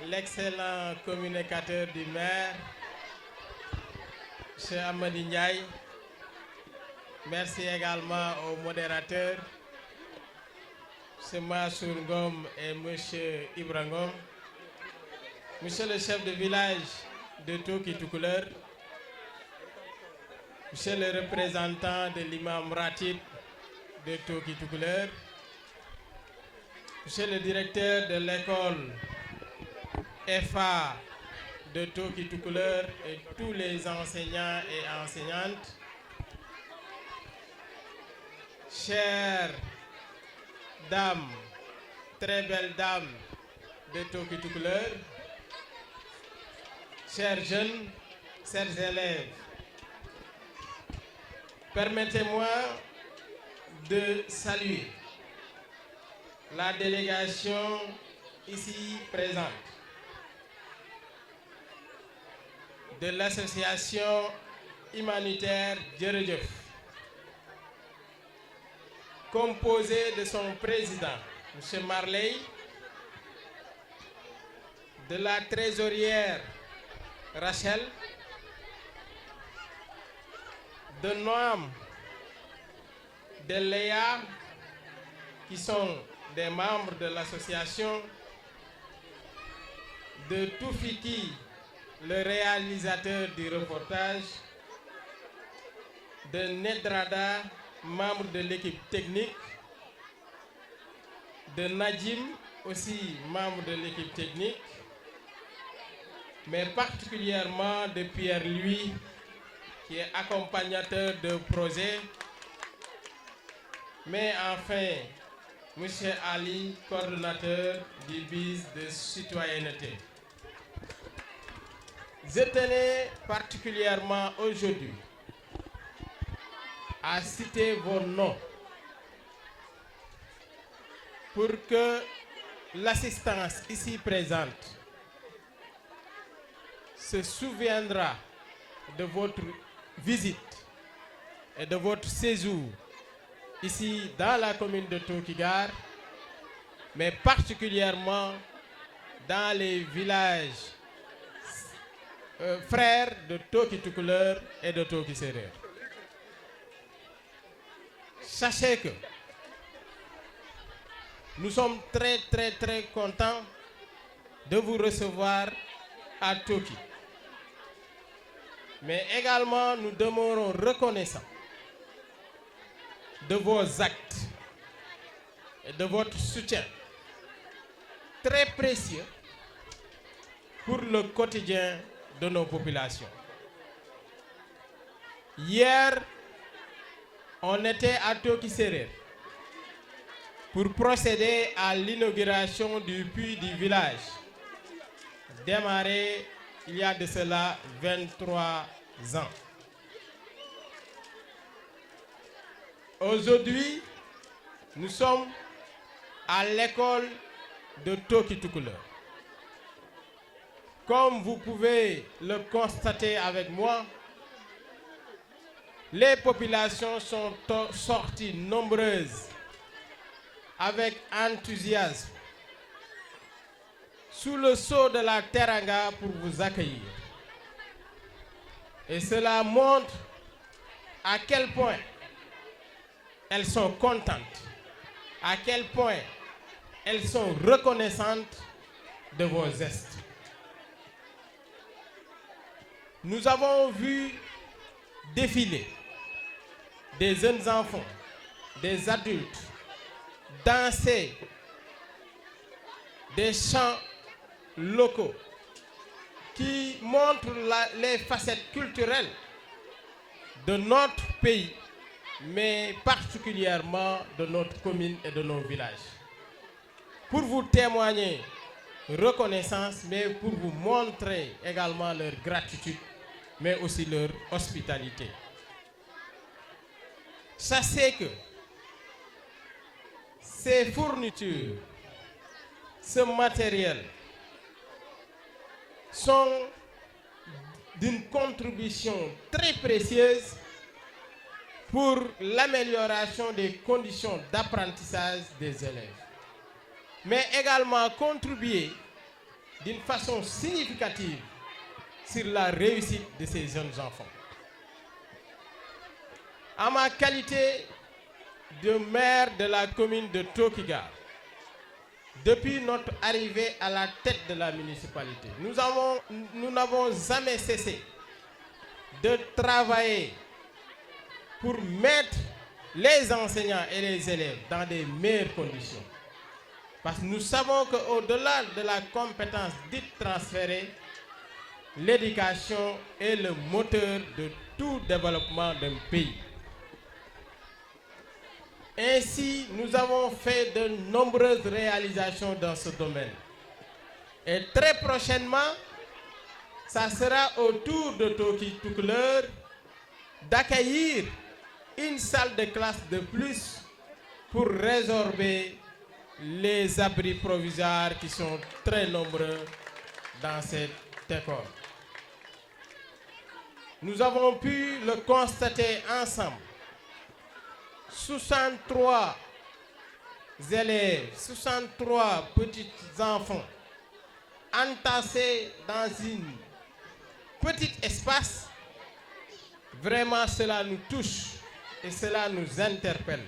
l'excellent communicateur du maire, M. Amadi Ndiaye. Merci également aux modérateurs, M. Massour Ngom et M. Ibrahim. Monsieur le chef de village de Toki Toucouleur, Monsieur le représentant de l'imam Ratib de Toki Toucouleur, Monsieur le directeur de l'école FA de Toki Toucouleur et tous les enseignants et enseignantes, chères dames, très belles dames de Toki Toucouleur, chers jeunes, chers élèves, permettez-moi de saluer la délégation ici présente de l'association humanitaire Djeredjef, composée de son président, M. Marley, de la trésorière Rachel, de Noam, de Léa, qui sont des membres de l'association, de Toufiki, le réalisateur du reportage, de Nedrada, membre de l'équipe technique, de Nadim, aussi membre de l'équipe technique, mais particulièrement de Pierre-Louis, qui est accompagnateur de projet, mais enfin, M. Ali, coordonnateur du BIS de citoyenneté. Je tenais particulièrement aujourd'hui à citer vos noms pour que l'assistance ici présente se souviendra de votre visite et de votre séjour ici dans la commune de Tokigar, mais particulièrement dans les villages frères de Toki Toucouleur et de Toki Serer. Sachez que nous sommes très contents de vous recevoir à Toki. Mais également, nous demeurons reconnaissants de vos actes et de votre soutien très précieux pour le quotidien de nos populations. Hier, on était à Toki Serer pour procéder à l'inauguration du puits du village, démarré il y a de cela 23 ans. Aujourd'hui, nous sommes à l'école de Toki Toucouleur. Comme vous pouvez le constater avec moi, les populations sont sorties nombreuses avec enthousiasme sous le sceau de la Teranga pour vous accueillir. Et cela montre à quel point elles sont contentes, à quel point elles sont reconnaissantes de vos gestes. Nous avons vu défiler des jeunes enfants, des adultes, danser des chants locaux qui montrent les facettes culturelles de notre pays, mais particulièrement de notre commune et de nos villages. Pour vous témoigner reconnaissance, mais pour vous montrer également leur gratitude, mais aussi leur hospitalité. Sachez que ces fournitures, ce matériel, sont d'une contribution très précieuse pour l'amélioration des conditions d'apprentissage des élèves, mais également contribuer d'une façon significative sur la réussite de ces jeunes enfants. En ma qualité de maire de la commune de Tokigara, depuis notre arrivée à la tête de la municipalité, nous n'avons jamais cessé de travailler pour mettre les enseignants et les élèves dans des meilleures conditions. Parce que nous savons qu'au-delà de la compétence dite transférée, l'éducation est le moteur de tout développement d'un pays. Ainsi, nous avons fait de nombreuses réalisations dans ce domaine. Et très prochainement, ça sera au tour de Toki Tukuleur d'accueillir une salle de classe de plus pour résorber les abris provisoires qui sont très nombreux dans cette école. Nous avons pu le constater ensemble. 63 élèves, 63 petits enfants entassés dans un petit espace. Vraiment, cela nous touche et cela nous interpelle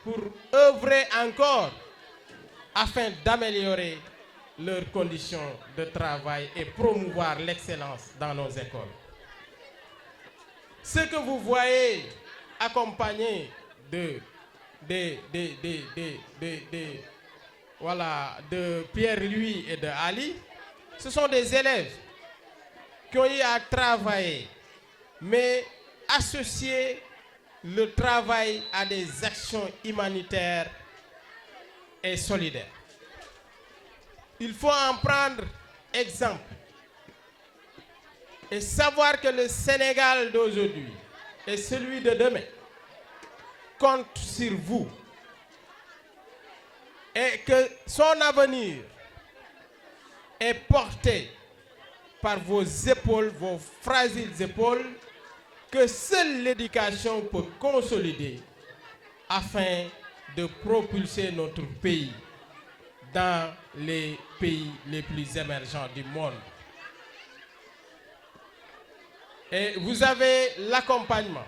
pour œuvrer encore afin d'améliorer leurs conditions de travail et promouvoir l'excellence dans nos écoles. Ce que vous voyez accompagné de Pierre-Louis et de Ali, ce sont des élèves qui ont eu à travailler, mais associer le travail à des actions humanitaires et solidaires. Il faut en prendre exemple et savoir que le Sénégal d'aujourd'hui et celui de demain compte sur vous et que son avenir est porté par vos épaules, vos fragiles épaules, que seule l'éducation peut consolider afin de propulser notre pays dans les pays les plus émergents du monde. Et vous avez l'accompagnement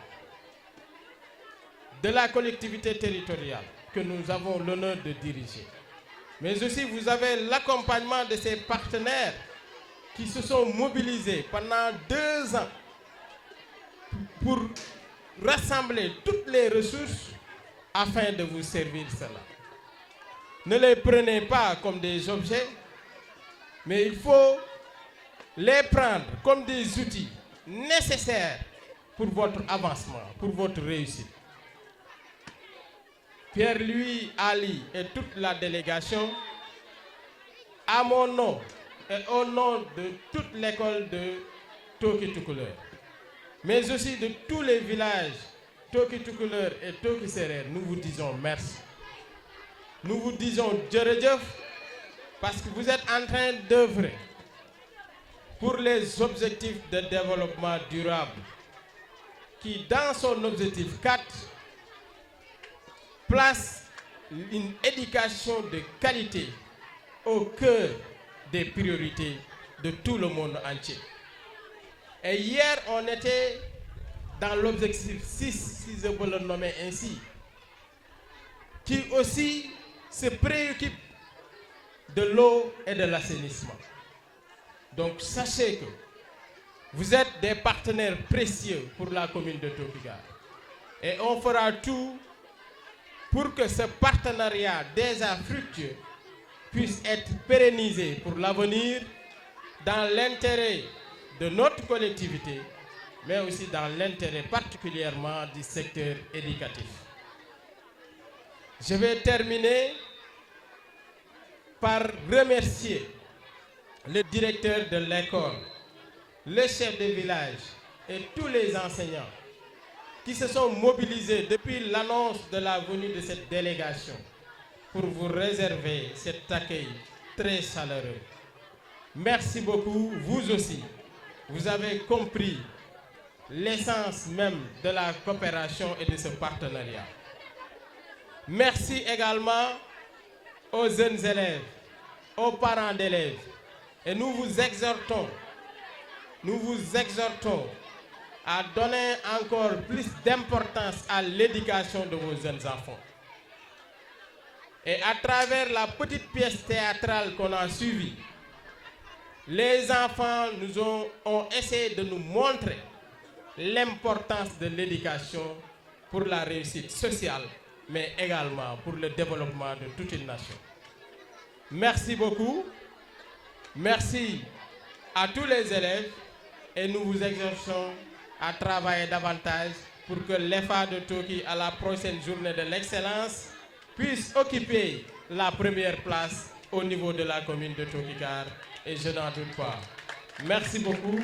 de la collectivité territoriale que nous avons l'honneur de diriger. Mais aussi vous avez l'accompagnement de ces partenaires qui se sont mobilisés pendant 2 ans pour rassembler toutes les ressources afin de vous servir cela. Ne les prenez pas comme des objets, mais il faut les prendre comme des outils nécessaires pour votre avancement, pour votre réussite. Pierre-Louis, Ali et toute la délégation, à mon nom et au nom de toute l'école de Toki Tukuleur, mais aussi de tous les villages Toki Tukuleur et Toki Serer, nous vous disons merci. Nous vous disons djérëjëf parce que vous êtes en train d'œuvrer pour les objectifs de développement durable qui, dans son objectif 4, place une éducation de qualité au cœur des priorités de tout le monde entier. Et hier, on était dans l'objectif 6, si je peux le nommer ainsi, qui aussi se préoccupe de l'eau et de l'assainissement. Donc sachez que vous êtes des partenaires précieux pour la commune de Tokigara. Et on fera tout pour que ce partenariat déjà fructueux puisse être pérennisé pour l'avenir dans l'intérêt de notre collectivité, mais aussi dans l'intérêt particulièrement du secteur éducatif. Je vais terminer par remercier le directeur de l'école, le chef de village et tous les enseignants qui se sont mobilisés depuis l'annonce de la venue de cette délégation pour vous réserver cet accueil très chaleureux. Merci beaucoup, vous aussi. Vous avez compris l'essence même de la coopération et de ce partenariat. Merci également aux jeunes élèves, aux parents d'élèves Et nous vous exhortons à donner encore plus d'importance à l'éducation de vos jeunes enfants. Et à travers la petite pièce théâtrale qu'on a suivie, les enfants ont essayé de nous montrer l'importance de l'éducation pour la réussite sociale, mais également pour le développement de toute une nation. Merci beaucoup. Merci à tous les élèves et nous vous exhortons à travailler davantage pour que l'EFA de Toki à la prochaine journée de l'excellence puisse occuper la première place au niveau de la commune de Tokikar et je n'en doute pas. Merci beaucoup.